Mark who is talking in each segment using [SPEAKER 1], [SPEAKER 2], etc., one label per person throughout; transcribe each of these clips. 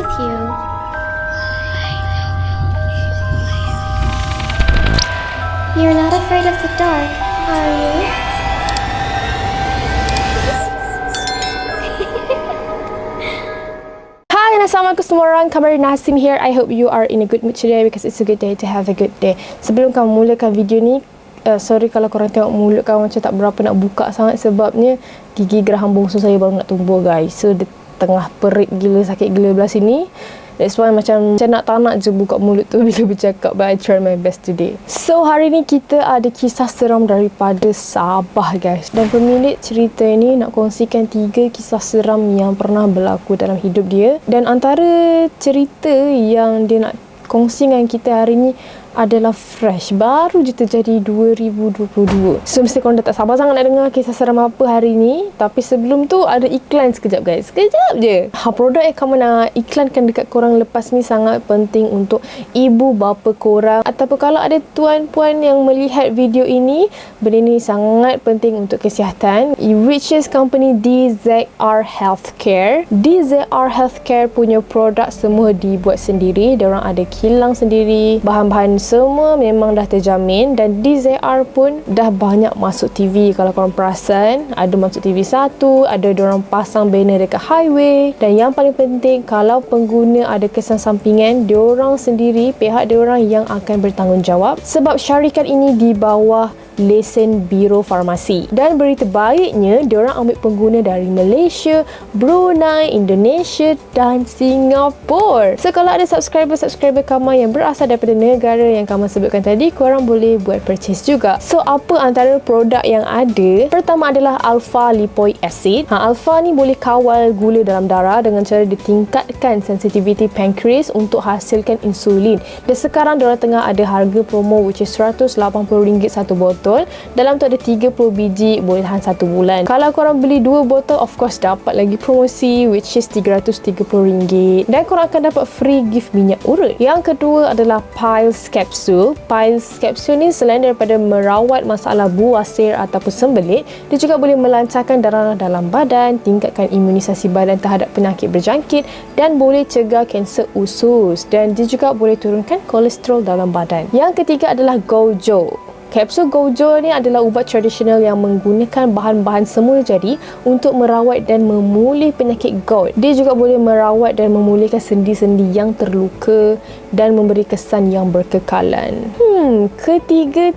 [SPEAKER 1] with you. You're not afraid of the dark, are you?
[SPEAKER 2] Hi, assalamualaikum semua orang. Khabar Nasim here. I hope you are in a good mood today because it's a good day to have a good day. Sebelum kamu mulakan video ni, sorry kalau korang tengok mulut kamu macam tak berapa nak buka sangat sebabnya gigi geraham bongsu saya baru nak tumbuh guys. So dia tengah perit gila, sakit gila belah sini. That's why macam nak tak nak je buka mulut tu bila bercakap, but I try my best today. So hari ni kita ada kisah seram daripada Sabah guys. Dan pemilik cerita ni nak kongsikan 3 kisah seram yang pernah berlaku dalam hidup dia. Dan antara cerita yang dia nak kongsi dengan kita hari ni adalah fresh, baru je terjadi 2022. So mesti korang dah tak sabar sangat nak dengar kisah seram apa hari ni. Tapi sebelum tu ada iklan sekejap guys, sekejap je. Produk yang kamu nak iklankan dekat korang lepas ni sangat penting untuk ibu bapa korang, ataupun kalau ada tuan puan yang melihat video ini, benda ni sangat penting untuk kesihatan, which is company DZR Healthcare. DZR Healthcare punya produk semua dibuat sendiri. Diorang ada kilang sendiri, bahan-bahan semua memang dah terjamin. Dan DZR pun dah banyak masuk TV. Kalau korang perasan, ada masuk TV 1, ada diorang pasang banner dekat highway. Dan yang paling penting, kalau pengguna ada kesan sampingan, diorang sendiri, pihak diorang yang akan bertanggungjawab, sebab syarikat ini di bawah lesen Biro Farmasi. Dan berita baiknya, diorang ambil pengguna dari Malaysia, Brunei, Indonesia dan Singapura. So kalau ada subscriber kamu yang berasal daripada negara yang kamu sebutkan tadi, korang boleh buat purchase juga. So apa antara produk yang ada? Pertama adalah Alpha Lipoic Acid. Alpha ni boleh kawal gula dalam darah dengan cara ditingkatkan sensitivity pancreas untuk hasilkan insulin. Dan sekarang diorang tengah ada harga promo which is RM180 satu botol. Dalam tu ada 30 biji, boleh tahan 1 bulan. Kalau korang beli 2 botol, of course dapat lagi promosi which is RM330. Dan korang akan dapat free gift minyak urut. Yang kedua adalah Piles Capsule. Piles Capsule ni selain daripada merawat masalah buasir ataupun sembelit, dia juga boleh melancarkan darah dalam badan, tingkatkan imunisasi badan terhadap penyakit berjangkit dan boleh cegah kanser usus. Dan dia juga boleh turunkan kolesterol dalam badan. Yang ketiga adalah Gojo. Kapsul Gojo ni adalah ubat tradisional yang menggunakan bahan-bahan semula jadi untuk merawat dan memulih penyakit gout. Dia juga boleh merawat dan memulihkan sendi-sendi yang terluka dan memberi kesan yang berkekalan. Ketiga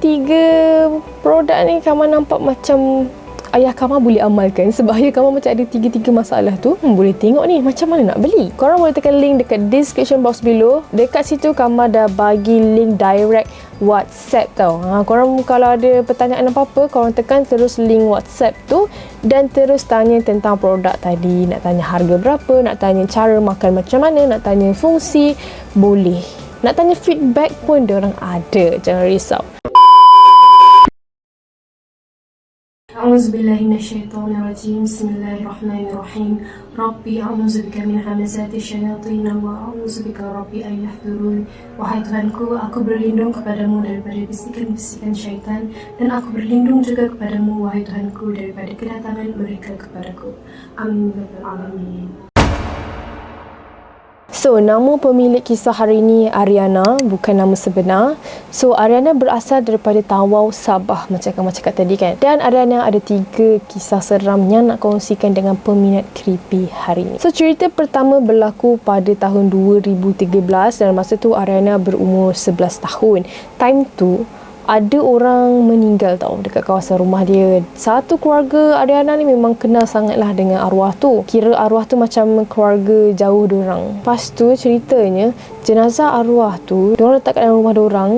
[SPEAKER 2] produk ni kamu nampak macam ayah kamu boleh amalkan, sebab ayah kamu macam ada 3 masalah tu. Boleh tengok ni macam mana nak beli. Korang boleh tekan link dekat description box below. Dekat situ kamu dah bagi link direct WhatsApp tau. Korang kalau ada pertanyaan apa-apa, korang tekan terus link WhatsApp tu dan terus tanya tentang produk tadi. Nak tanya harga berapa, nak tanya cara makan macam mana, nak tanya fungsi, boleh. Nak tanya feedback pun diorang ada, jangan risau.
[SPEAKER 3] A'udzubillahi minasyaitonirrajim. Bismillahirrahmanirrahim. Rabbi a'udzubika min hamazati syayatin wa a'udzubika rabbi an yahdurun. Wahai Tuhanku, aku berlindung kepadamu daripada bisikan-bisikan syaitan, dan aku berlindung juga kepadamu wahai Tuhanku daripada kedatangan mereka kepadaku. Amin ya rabbal alamin.
[SPEAKER 2] So, nama pemilik kisah hari ni Ariana, bukan nama sebenar. So, Ariana berasal daripada Tawau, Sabah, macam kamu cakap tadi kan. Dan Ariana ada 3 kisah seram yang nak kongsikan dengan peminat creepy hari ni. So, cerita pertama berlaku pada tahun 2013 dan masa tu Ariana berumur 11 tahun. Time tu ada orang meninggal tau dekat kawasan rumah dia. Satu keluarga Ariana ni memang kenal sangatlah dengan arwah tu. Kira arwah tu macam keluarga jauh diorang. Lepas tu ceritanya, jenazah arwah tu diorang letak kat dalam rumah diorang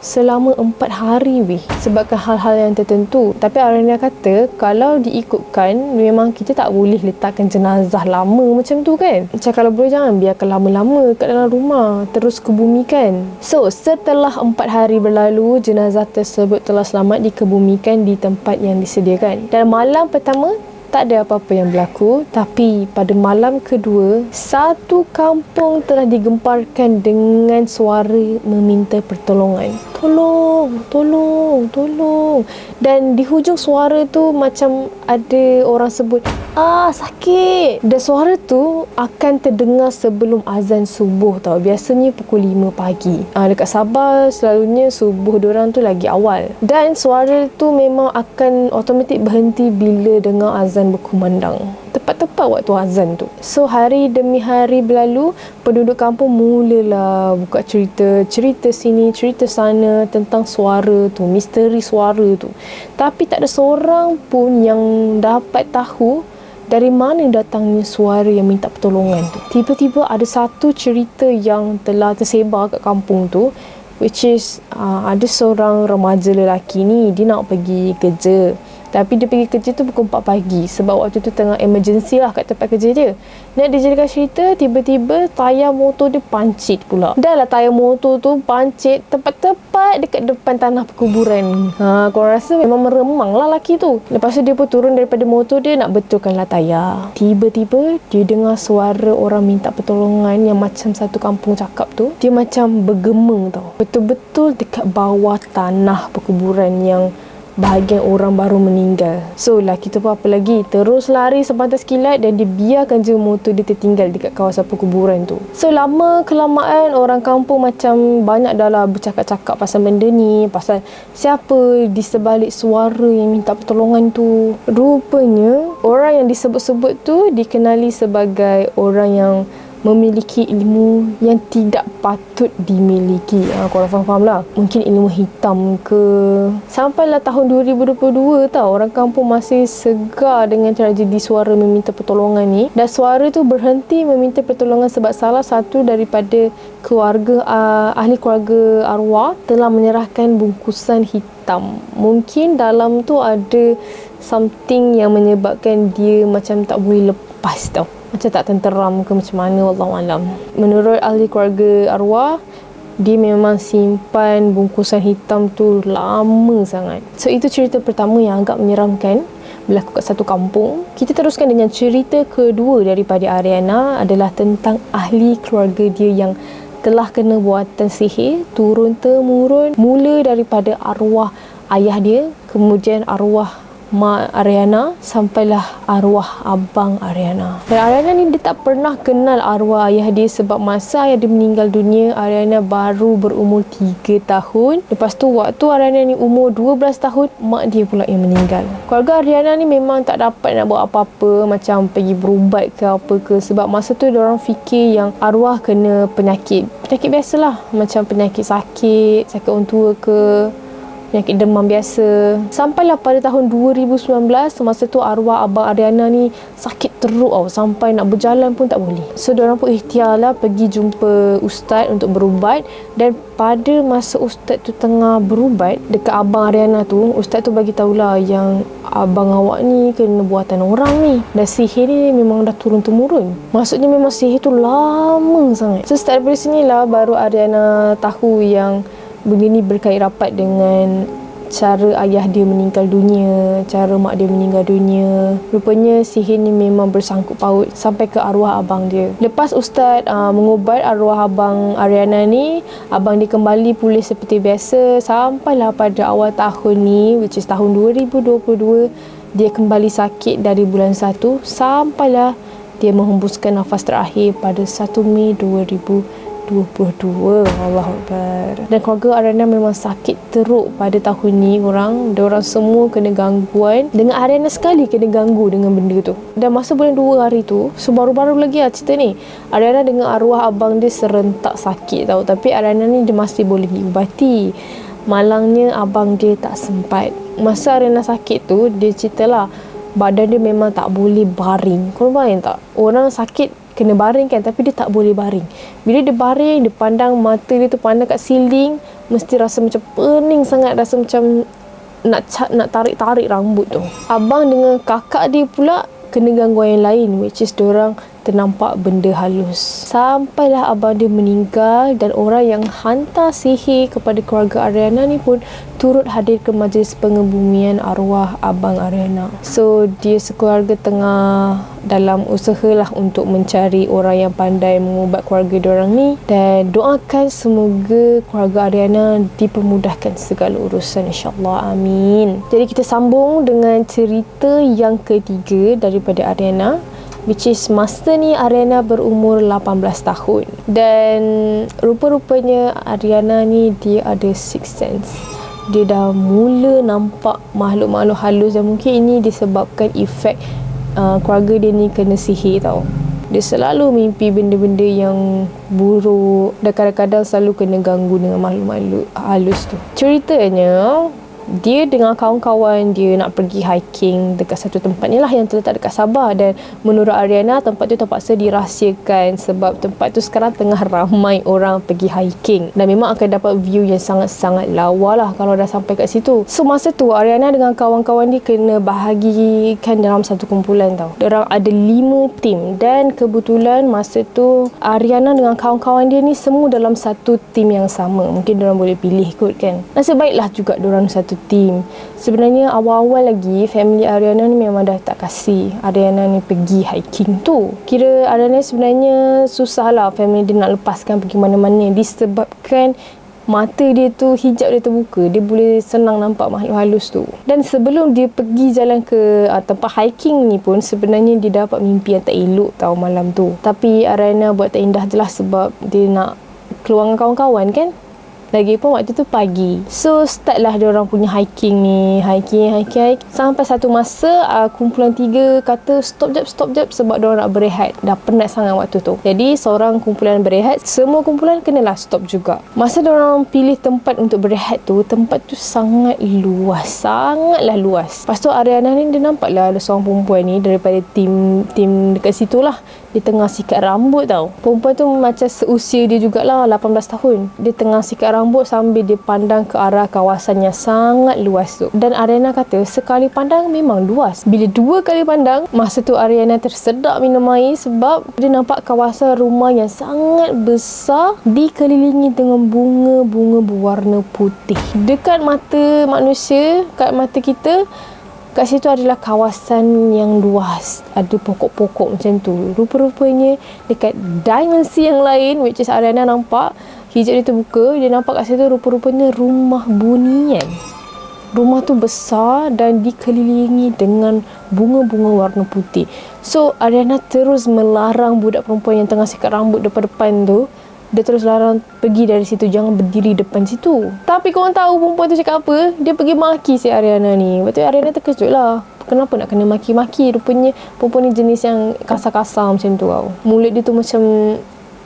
[SPEAKER 2] selama 4 hari sebabkan hal-hal yang tertentu. Tapi Ariana kata kalau diikutkan memang kita tak boleh letakkan jenazah lama macam tu kan. Macam kalau boleh jangan biarkan lama-lama kat dalam rumah, terus kebumikan. So setelah 4 hari berlalu, jenazah tersebut telah selamat dikebumikan di tempat yang disediakan. Dan malam pertama tak ada apa-apa yang berlaku, tapi pada malam kedua, satu kampung telah digemparkan dengan suara meminta pertolongan. Tolong, tolong, tolong. Dan di hujung suara tu macam ada orang sebut, sakit. Dan suara tu akan terdengar sebelum azan subuh tau. Biasanya pukul 5 pagi. Dekat Sabah selalunya subuh diorang tu lagi awal. Dan suara tu memang akan automatik berhenti bila dengar azan berkumandang. Tepat-tepat waktu azan tu. So hari demi hari berlalu, penduduk kampung mulalah buka cerita sini, cerita sana tentang suara tu, misteri suara tu. Tapi tak ada seorang pun yang dapat tahu dari mana datangnya suara yang minta pertolongan tu. Tiba-tiba ada satu cerita yang telah tersebar kat kampung tu, which is ada seorang remaja lelaki ni, dia nak pergi kerja. Tapi dia pergi kerja tu pukul 4 pagi sebab waktu tu tengah emergency lah kat tempat kerja dia. Nak dijadikan cerita, tiba-tiba tayar motor dia pancit pula. Dah lah tayar motor tu pancit tepat-tepat dekat depan tanah perkuburan. Korang rasa memang meremang lah lelaki tu. Lepas tu dia pun turun daripada motor dia nak betulkan lah tayar. Tiba-tiba dia dengar suara orang minta pertolongan yang macam satu kampung cakap tu. Dia macam bergema tau. Betul-betul dekat bawah tanah perkuburan yang bahagian orang baru meninggal. So lelaki tu pun apa lagi, terus lari sepantas kilat dan dia biarkan je motor dia tertinggal dekat kawasan perkuburan tu. So lama kelamaan orang kampung macam banyak dah lah bercakap-cakap pasal benda ni, pasal siapa di sebalik suara yang minta pertolongan tu. Rupanya orang yang disebut-sebut tu dikenali sebagai orang yang memiliki ilmu yang tidak patut dimiliki. Korang faham lah. Mungkin ilmu hitam ke. Sampailah tahun 2022 tau, orang kampung masih segar dengan tragedi suara meminta pertolongan ni. Dan suara tu berhenti meminta pertolongan sebab salah satu daripada keluarga, ahli keluarga arwah telah menyerahkan bungkusan hitam. Mungkin dalam tu ada something yang menyebabkan dia macam tak boleh lepas tau. Macam tak tenteram ke macam mana, wallahualam. Menurut ahli keluarga arwah, dia memang simpan bungkusan hitam tu lama sangat. So itu cerita pertama yang agak menyeramkan berlaku kat satu kampung. Kita teruskan dengan cerita kedua daripada Ariana, adalah tentang ahli keluarga dia yang telah kena buatan sihir turun-temurun, mula daripada arwah ayah dia, kemudian arwah mak Ariana, sampailah arwah abang Ariana. Dan Ariana ni dia tak pernah kenal arwah ayah dia sebab masa ayah dia meninggal dunia, Ariana baru berumur 3 tahun. Lepas tu waktu Ariana ni umur 12 tahun, mak dia pula yang meninggal. Keluarga Ariana ni memang tak dapat nak buat apa-apa, macam pergi berubat ke apa ke, sebab masa tu diorang fikir yang arwah kena penyakit biasalah, macam penyakit sakit orang tua ke, penyakit demam biasa. Sampailah pada tahun 2019, semasa tu arwah abang Ariana ni sakit teruk tau, sampai nak berjalan pun tak boleh. So diorang pun ikhtiar lah pergi jumpa ustaz untuk berubat. Dan pada masa ustaz tu tengah berubat dekat abang Ariana tu, ustaz tu bagi tahulah yang abang awak ni kena buatan orang ni, dan sihir ni memang dah turun-temurun. Maksudnya memang sihir tu lama sangat. So start dari sinilah baru Ariana tahu yang benda ni berkait rapat dengan cara ayah dia meninggal dunia, cara mak dia meninggal dunia. Rupanya sihir ni memang bersangkut paut sampai ke arwah abang dia. Lepas ustaz mengubat arwah abang Ariana ni, abang dia kembali pulih seperti biasa. Sampailah pada awal tahun ni, which is tahun 2022, dia kembali sakit dari bulan 1 sampailah dia menghembuskan nafas terakhir pada 1 Mei 2022. Allahuakbar. Dan keluarga Ariana memang sakit teruk pada tahun ni. Diorang semua kena gangguan. Dengan Ariana sekali kena ganggu dengan benda tu. Dan masa bulan 2 hari tu, so baru-baru lagi lah cerita ni, Ariana dengan arwah abang dia serentak sakit tau. Tapi Ariana ni dia masih boleh diubati. Malangnya abang dia tak sempat. Masa Ariana sakit tu, dia ceritalah badan dia memang tak boleh baring. Korang bayang tak? Orang sakit kena baring kan, tapi dia tak boleh baring. Bila dia baring, dia pandang, mata dia tu pandang kat ceiling, mesti rasa macam pening sangat, rasa macam nak tarik-tarik rambut tu. Abang dengan kakak dia pula kena gangguan yang lain, which is diorang ternampak benda halus. Sampailah abang dia meninggal dan orang yang hantar sihir kepada keluarga Ariana ni pun turut hadir ke majlis pengebumian arwah abang Ariana. So dia sekeluarga tengah dalam usahalah untuk mencari orang yang pandai mengubat keluarga diorang ni, dan doakan semoga keluarga Ariana dipermudahkan segala urusan, insyaAllah, amin. Jadi kita sambung dengan cerita yang ketiga daripada Ariana, which is masa ni Ariana berumur 18 tahun. Dan rupa-rupanya Ariana ni dia ada sixth sense. Dia dah mula nampak makhluk-makhluk halus, dan mungkin ini disebabkan efek keluarga dia ni kena sihir tau. Dia selalu mimpi benda-benda yang buruk, dan kadang-kadang selalu kena ganggu dengan makhluk-makhluk halus tu. Ceritanya, dia dengan kawan-kawan dia nak pergi hiking dekat satu tempat ni lah yang terletak dekat Sabah, dan menurut Ariana tempat tu terpaksa dirahsiakan sebab tempat tu sekarang tengah ramai orang pergi hiking, dan memang akan dapat view yang sangat-sangat lawa lah kalau dah sampai kat situ. So masa tu Ariana dengan kawan-kawan dia kena bahagikan dalam satu kumpulan tau. Diorang ada 5 tim, dan kebetulan masa tu Ariana dengan kawan-kawan dia ni semua dalam satu tim yang sama. Mungkin diorang boleh pilih kot kan. Nasib baiklah juga diorang satu tim. Sebenarnya awal-awal lagi family Ariana ni memang dah tak kasih Ariana ni pergi hiking tu. Kira Ariana sebenarnya susah lah family dia nak lepaskan pergi mana-mana, disebabkan mata dia tu, hijab dia terbuka, dia boleh senang nampak makhluk halus tu. Dan sebelum dia pergi jalan ke tempat hiking ni pun sebenarnya dia dapat mimpi yang tak elok tau malam tu. Tapi Ariana buat tak indah je lah sebab dia nak keluar dengan kawan-kawan kan. Lagipun waktu tu pagi. So startlah dia orang punya hiking ni. Hiking. Sampai satu masa kumpulan 3 kata stop jap sebab dia orang nak berehat. Dah penat sangat waktu tu. Jadi seorang kumpulan berehat, semua kumpulan kenalah stop juga. Masa dia orang pilih tempat untuk berehat tu, tempat tu sangatlah luas. Lepas tu Ariana ni dia nampaklah ada seorang perempuan ni daripada tim dekat situ lah. Dia tengah sikat rambut tau. Perempuan tu macam seusia dia jugalah, 18 tahun. Dia tengah sikat rambut sambil dia pandang ke arah kawasan yang sangat luas tu. Dan Ariana kata sekali pandang memang luas. Bila 2 kali pandang, masa tu Ariana tersedak minum air sebab dia nampak kawasan rumah yang sangat besar dikelilingi dengan bunga-bunga berwarna putih. Dekat mata manusia, kat mata kita, kat situ adalah kawasan yang luas. Ada pokok-pokok macam tu. Rupa-rupanya dekat dimensi yang lain, which is Ariana nampak, hijab dia terbuka, dia nampak kat situ rupa-rupanya rumah bunian. Rumah tu besar dan dikelilingi dengan bunga-bunga warna putih. So Ariana terus melarang budak perempuan yang tengah sikat rambut depan-depan tu. Dia terus larang pergi dari situ, jangan berdiri depan situ. Tapi korang tahu perempuan tu cakap apa? Dia pergi maki si Ariana ni. Lepas tu Ariana terkejut lah. Kenapa nak kena maki-maki? Rupanya perempuan ni jenis yang kasar-kasar macam tu tau. Mulut dia tu macam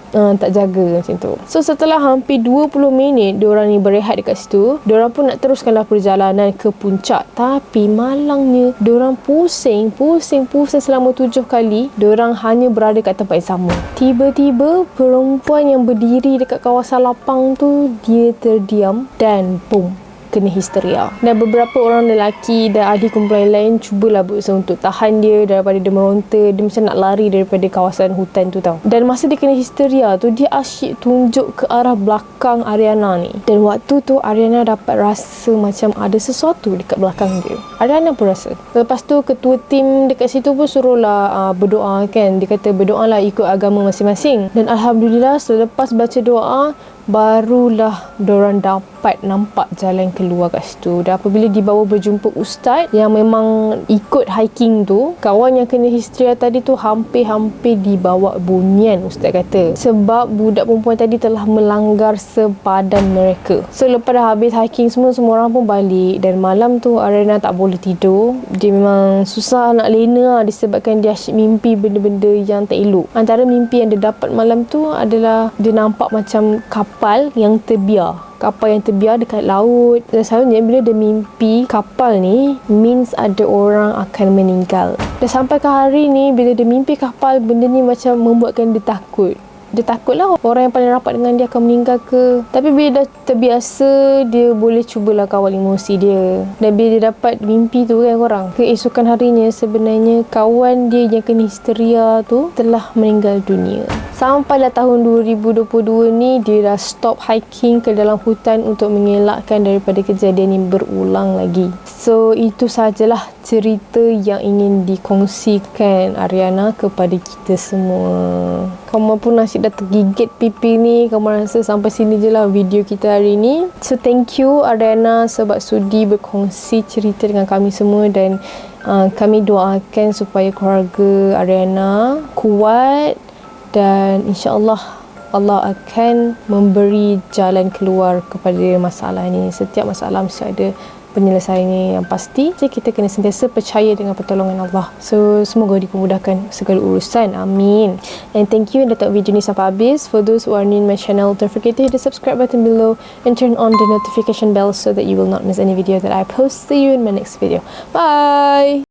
[SPEAKER 2] tak jaga macam tu. So setelah hampir 20 minit diorang ni berehat dekat situ, diorang pun nak teruskanlah perjalanan ke puncak. Tapi malangnya diorang pusing selama 7 kali. Diorang hanya berada kat tempat yang sama. Tiba-tiba perempuan yang berdiri dekat kawasan lapang tu, dia terdiam dan boom, kena histeria. Dan beberapa orang lelaki dan ahli kumpulan lain cubalah berusaha untuk tahan dia daripada dia meronta. Dia macam nak lari daripada kawasan hutan tu tau. Dan masa dia kena histeria tu, dia asyik tunjuk ke arah belakang Ariana ni. Dan waktu tu Ariana dapat rasa macam ada sesuatu dekat belakang dia. Ariana pun rasa. Lepas tu ketua tim dekat situ pun suruhlah berdoa kan. Dia kata berdoa lah ikut agama masing-masing. Dan Alhamdulillah selepas baca doa, barulah diorang dapat nampak jalan keluar kat situ. Dan apabila dibawa berjumpa ustaz yang memang ikut hiking tu, kawan yang kena histeria tadi tu hampir-hampir dibawa bunian, ustaz kata, sebab budak perempuan tadi telah melanggar sepadan mereka. So lepas dah habis hiking semua orang pun balik. Dan malam tu Ariana tak boleh tidur. Dia memang susah nak lena lah, disebabkan dia asyik mimpi benda-benda yang tak elok. Antara mimpi yang dia dapat malam tu adalah dia nampak macam kapal yang terbiar dekat laut. Dan selalunya bila dia mimpi kapal ni, means ada orang akan meninggal. Dan sampai ke hari ni, bila dia mimpi kapal, benda ni macam membuatkan dia takut. dia takut lah orang yang paling rapat dengan dia akan meninggal ke. Tapi bila dah terbiasa, dia boleh cubalah kawal emosi dia. Dan bila dia dapat mimpi tu kan korang, keesokan harinya sebenarnya kawan dia yang kena histeria tu telah meninggal dunia. Sampailah tahun 2022 ni, dia dah stop hiking ke dalam hutan untuk mengelakkan daripada kejadian ini berulang lagi. So itu sajalah cerita yang ingin dikongsikan Ariana kepada kita semua. Kamu pun nasib dah tergigit pipi ni, kamu rasa sampai sini je lah video kita hari ni. So thank you Ariana sebab sudi berkongsi cerita dengan kami semua, dan kami doakan supaya keluarga Ariana kuat, dan insyaAllah Allah akan memberi jalan keluar kepada masalah ni. Setiap masalah mesti ada penyelesaiannya yang pasti. Jadi kita kena sentiasa percaya dengan pertolongan Allah. So semoga dipermudahkan segala urusan. Amin. And thank you yang dah tengok video ni sampai habis. For those who are new in my channel, don't forget to hit the subscribe button below and turn on the notification bell so that you will not miss any video that I post. See you in my next video. Bye.